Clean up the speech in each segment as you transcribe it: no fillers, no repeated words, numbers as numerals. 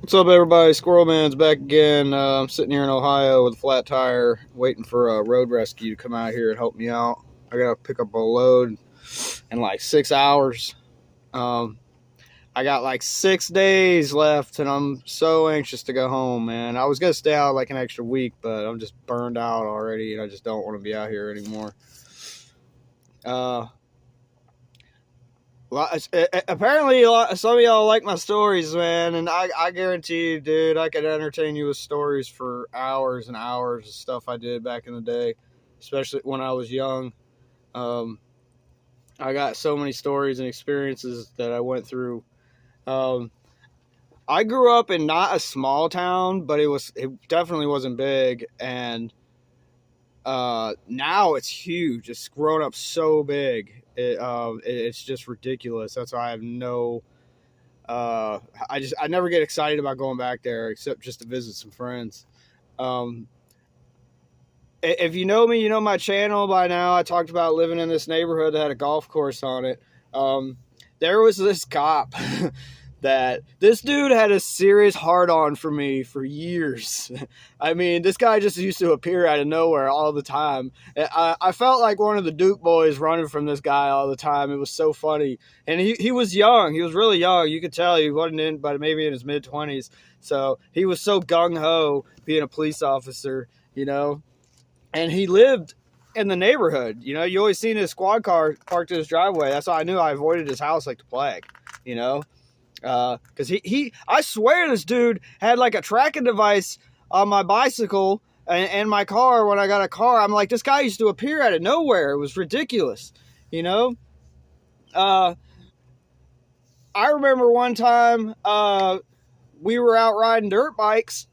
What's up, everybody? Squirrel Man's back again. I'm sitting here in Ohio with a flat tire, waiting for a road rescue to come out here and help me out. I gotta pick up a load in like 6 hours. Um, I got like 6 days left, and I'm so anxious to go home, man. I was gonna stay out like an extra week, but I'm just burned out already, and I just don't want to be out here anymore. Uh, Apparently, some of y'all like my stories, man, and I guarantee you, dude, I could entertain you with stories for hours and hours of stuff I did back in the day, especially when I was young. Um, I got so many stories and experiences that I went through. Um, I grew up in not a small town, but it definitely wasn't big, and now it's huge. It's grown up so big. It's just ridiculous. That's why I have no I never get excited about going back there except just to visit some friends. Um, if you know me, you know my channel by now. I talked about living in this neighborhood that had a golf course on it. Um, there was this cop that this dude had a serious hard on for me for years. I mean, this guy just used to appear out of nowhere all the time. I felt like one of the Duke boys running from this guy all the time. It was so funny. And he was young. He was really young. You could tell he wasn't in, but maybe in his mid-20s. So he was so gung-ho being a police officer, you know. And he lived in the neighborhood. You know, you always seen his squad car parked in his driveway. That's why I knew I avoided his house like the plague, you know. Because I swear this dude had like a tracking device on my bicycle and my car when I got a car. I'm like, this guy used to appear out of nowhere. It was ridiculous, you know. Uh, I remember one time we were out riding dirt bikes,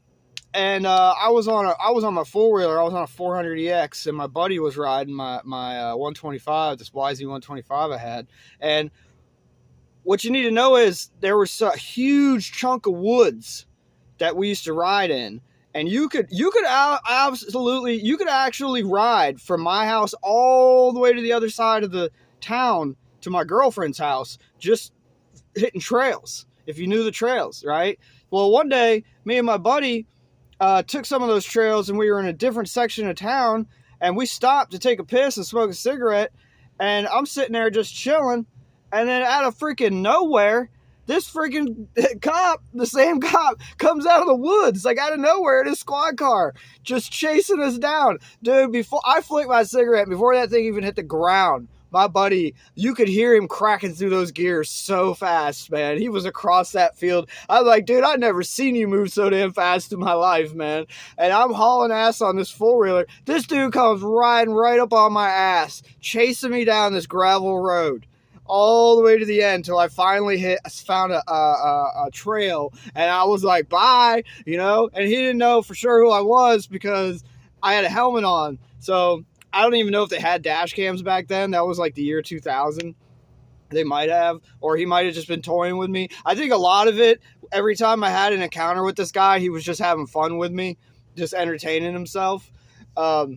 and I was on my four wheeler. I was on a 400EX, and my buddy was riding my 125, this YZ 125 I had, and what you need to know is there was a huge chunk of woods that we used to ride in, and you could actually ride from my house all the way to the other side of the town to my girlfriend's house, just hitting trails if you knew the trails, right? Well, one day me and my buddy took some of those trails, and we were in a different section of town, and we stopped to take a piss and smoke a cigarette, and I'm sitting there just chilling. And then out of freaking nowhere, this freaking cop, the same cop, comes out of the woods, like out of nowhere in his squad car, just chasing us down. Dude, before I flicked my cigarette, before that thing even hit the ground, my buddy, you could hear him cracking through those gears so fast, man. He was across that field. I was like, dude, I've never seen you move so damn fast in my life, man. And I'm hauling ass on this four-wheeler. This dude comes riding right up on my ass, chasing me down this gravel road all the way to the end until I finally found a trail, and I was like, bye, you know. And he didn't know for sure who I was because I had a helmet on. So I don't even know if they had dash cams back then. That was like the year 2000. They might have, or he might have just been toying with me. I think a lot of it, every time I had an encounter with this guy, he was just having fun with me, just entertaining himself. I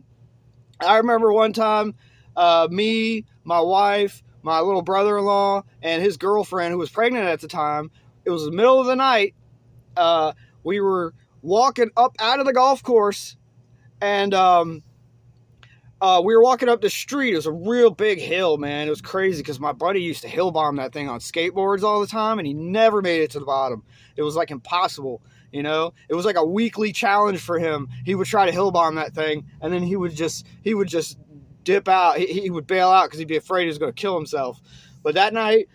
remember one time, me, my wife, my little brother-in-law, and his girlfriend, who was pregnant at the time. It was the middle of the night. We were walking up out of the golf course, and we were walking up the street. It was a real big hill, man. It was crazy because my buddy used to hill bomb that thing on skateboards all the time, and he never made it to the bottom. It was like impossible, you know. It was like a weekly challenge for him. He would try to hill bomb that thing, and then he would just dip out. He would bail out because he'd be afraid he was going to kill himself. But that night,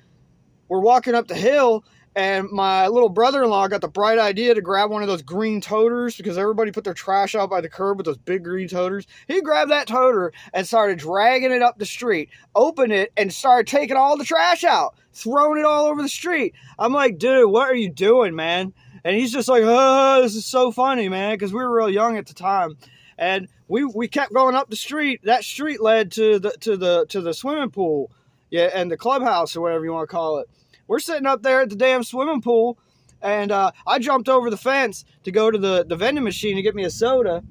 we're walking up the hill, and my little brother-in-law got the bright idea to grab one of those green toters because everybody put their trash out by the curb with those big green toters. He grabbed that toter and started dragging it up the street, opened it, and started taking all the trash out, throwing it all over the street. I'm like, dude, what are you doing, man? And he's just like, oh, this is so funny, man, because we were real young at the time. And we kept going up the street. That street led to the swimming pool, yeah, and the clubhouse or whatever you want to call it. We're sitting up there at the damn swimming pool, and I jumped over the fence to go to the vending machine to get me a soda.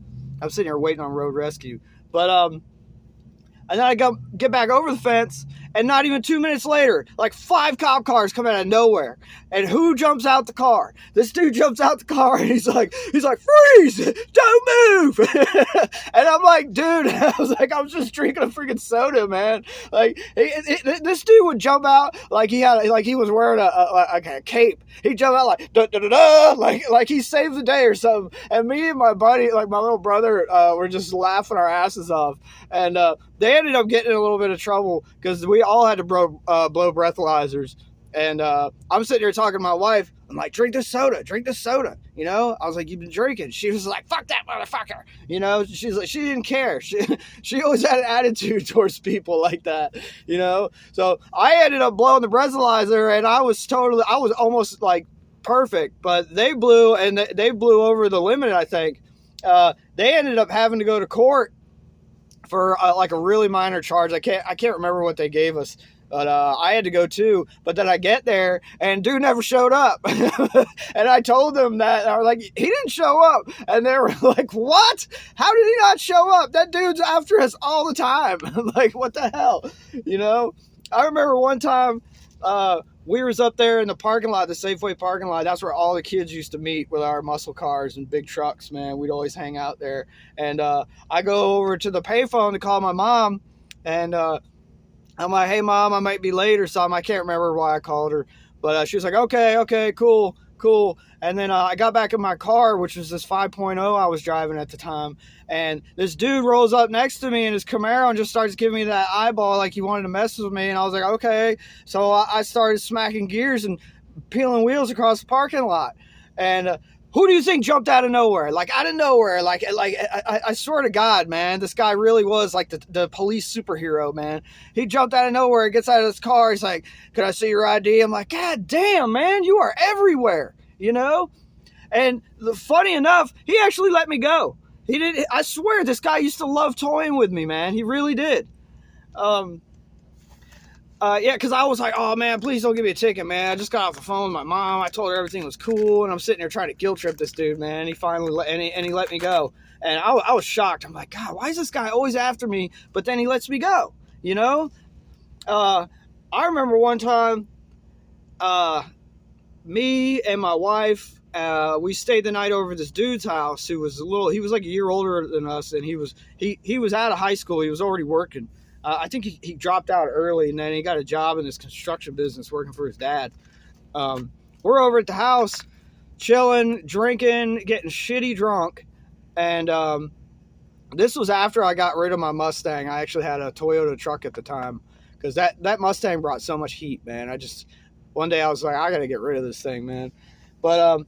I'm sitting here waiting on road rescue, but and then I get back over the fence, And not even 2 minutes later, like 5 cop cars come out of nowhere. And who jumps out the car? This dude jumps out the car and he's like, freeze! Don't move! And I'm like, dude, I was just drinking a freaking soda, man. Like, this dude would jump out like he was wearing a cape. He'd jump out like, da da da da, like he saved the day or something. And me and my buddy, like my little brother, were just laughing our asses off. And they ended up getting in a little bit of trouble because we all had to blow breathalyzers. And I'm sitting here talking to my wife. I'm like, drink this soda. You know, I was like, you've been drinking. She was like, fuck that motherfucker. You know, she's like, she didn't care. She always had an attitude towards people like that, you know. So I ended up blowing the breathalyzer, and I was almost like perfect, but they blew over the limit, I think. They ended up having to go to court for like a really minor charge. I can't remember what they gave us, but I had to go too. But then I get there and dude never showed up. And I told them that. I was like, he didn't show up. And they were like, what? How did he not show up? That dude's after us all the time. Like, what the hell? You know, I remember one time we was up there in the parking lot, the Safeway parking lot. That's where all the kids used to meet with our muscle cars and big trucks, man. We'd always hang out there. And I go over to the payphone to call my mom. And I'm like, hey, Mom, I might be late or something. I can't remember why I called her. But she was like, okay, cool. And then I got back in my car, which was this 5.0 I was driving at the time. And this dude rolls up next to me in his Camaro and just starts giving me that eyeball like he wanted to mess with me. And I was like, okay. So I started smacking gears and peeling wheels across the parking lot. And who do you think jumped out of nowhere? Like, out of nowhere. Like I swear to God, man, this guy really was like the police superhero, man. He jumped out of nowhere, gets out of his car. He's like, can I see your ID? I'm like, God damn, man, you are everywhere, you know? And funny enough, he actually let me go. He did. I swear, this guy used to love toying with me, man. He really did. Yeah, because I was like, oh, man, please don't give me a ticket, man. I just got off the phone with my mom. I told her everything was cool, and I'm sitting there trying to guilt trip this dude, man. And he finally he let me go. And I was shocked. I'm like, God, why is this guy always after me? But then he lets me go, you know? I remember one time, me and my wife, we stayed the night over at this dude's house who was he was like a year older than us, and he was out of high school. He was already working. I think he dropped out early, and then he got a job in this construction business working for his dad. We're over at the house, chilling, drinking, getting shitty drunk. And this was after I got rid of my Mustang. I actually had a Toyota truck at the time because that Mustang brought so much heat, man. One day I was like, I got to get rid of this thing, man. But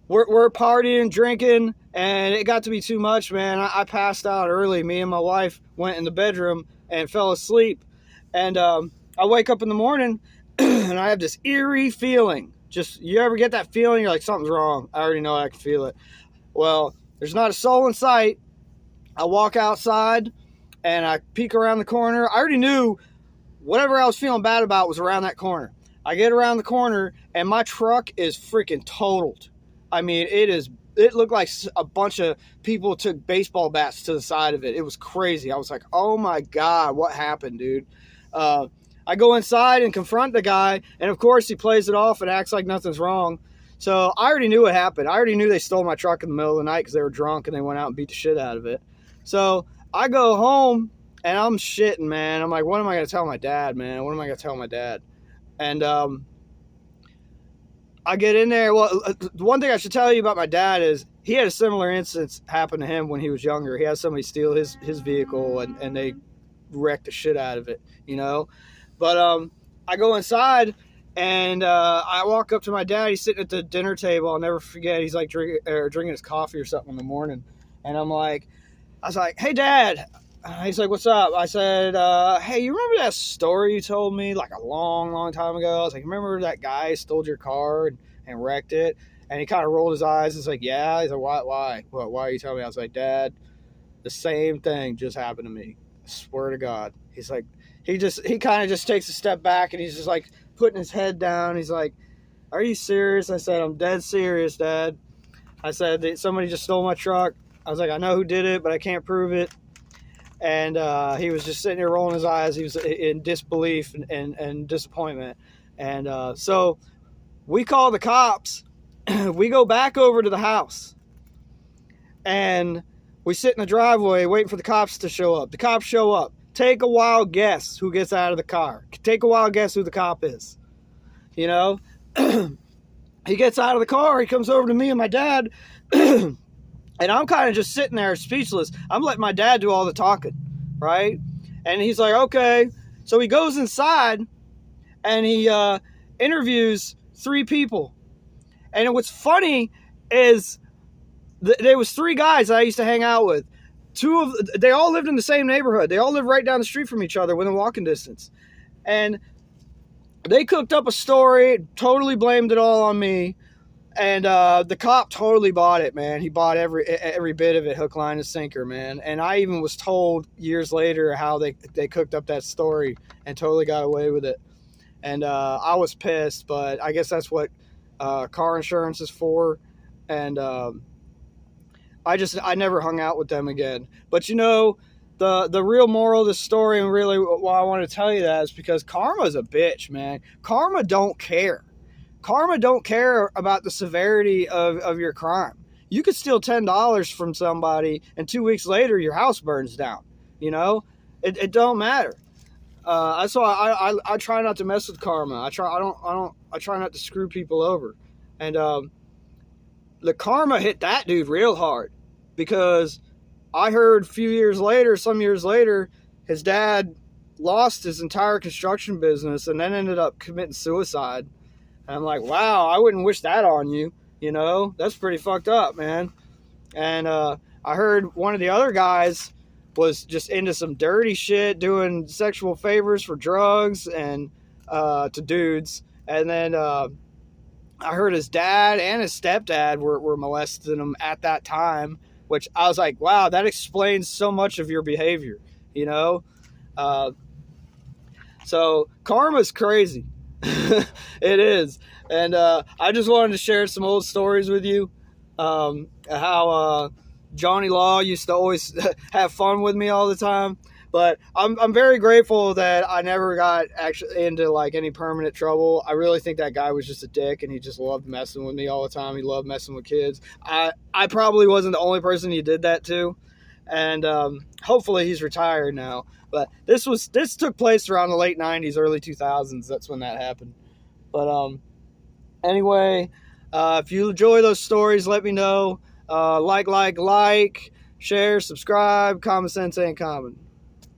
we're partying, drinking, and it got to be too much, man. I passed out early. Me and my wife went in the bedroom and fell asleep. And I wake up in the morning and I have this eerie feeling. Just, you ever get that feeling? You're like, something's wrong. I already know I can feel it. Well, there's not a soul in sight. I walk outside and I peek around the corner. I already knew whatever I was feeling bad about was around that corner. I get around the corner and my truck is freaking totaled. I mean, it looked like a bunch of people took baseball bats to the side of it. It was crazy. I was like, oh my God, what happened, dude? I go inside and confront the guy, and of course he plays it off and acts like nothing's wrong. So I already knew what happened. I already knew they stole my truck in the middle of the night because they were drunk and they went out and beat the shit out of it. So I go home and I'm shitting, man. I'm like, what am I going to tell my dad, man? What am I going to tell my dad? And I get in there. Well, one thing I should tell you about my dad is he had a similar instance happen to him when he was younger. He had somebody steal his vehicle and they wrecked the shit out of it, you know? But I go inside and I walk up to my dad. He's sitting at the dinner table. I'll never forget. He's like drinking his coffee or something in the morning. And I was like, hey, Dad. He's like, what's up? I said, hey, you remember that story you told me like a long, long time ago? I was like, remember that guy stole your car and wrecked it? And he kind of rolled his eyes. He's like, yeah. He's like, why? Why are you telling me? I was like, Dad, the same thing just happened to me. I swear to God. He's like, he kind of just takes a step back and he's just like putting his head down. He's like, are you serious? I said, I'm dead serious, Dad. I said, somebody just stole my truck. I was like, I know who did it, but I can't prove it. And he was just sitting there rolling his eyes. He was in disbelief and disappointment. And so we call the cops. We go back over to the house. And we sit in the driveway waiting for the cops to show up. The cops show up. Take a wild guess who gets out of the car. Take a wild guess who the cop is. You know? He gets out of the car. He comes over to me and my dad. And I'm kind of just sitting there speechless. I'm letting my dad do all the talking, right? And he's like, okay. So he goes inside and he interviews 3 people. And what's funny is there was 3 guys that I used to hang out with. They all lived in the same neighborhood. They all lived right down the street from each other within walking distance. And they cooked up a story, totally blamed it all on me. And the cop totally bought it, man. He bought every bit of it, hook, line, and sinker, man. And I even was told years later how they cooked up that story and totally got away with it. And I was pissed, but I guess that's what car insurance is for. And I never hung out with them again. But you know, the real moral of the story, and really why I want to tell you that, is because karma's a bitch, man. Karma don't care. Karma don't care about the severity of your crime. You could steal $10 from somebody, and 2 weeks later, your house burns down. You know, it don't matter. I try not to mess with karma. I try not to screw people over. And the karma hit that dude real hard, because I heard some years later, his dad lost his entire construction business and then ended up committing suicide. And I'm like, wow, I wouldn't wish that on you. You know, that's pretty fucked up, man. And I heard one of the other guys was just into some dirty shit, doing sexual favors for drugs and to dudes. And then I heard his dad and his stepdad were molesting him at that time, which I was like, wow, that explains so much of your behavior, you know? So karma's crazy. It is. And I just wanted to share some old stories with you. How Johnny Law used to always have fun with me all the time. But I'm very grateful that I never got actually into like any permanent trouble. I really think that guy was just a dick, and he just loved messing with me all the time. He loved messing with kids. I probably wasn't the only person he did that to. And hopefully he's retired now. But this took place around the late 90s, early 2000s. That's when that happened. But anyway, if you enjoy those stories, let me know. Like, share, subscribe. Common sense ain't common.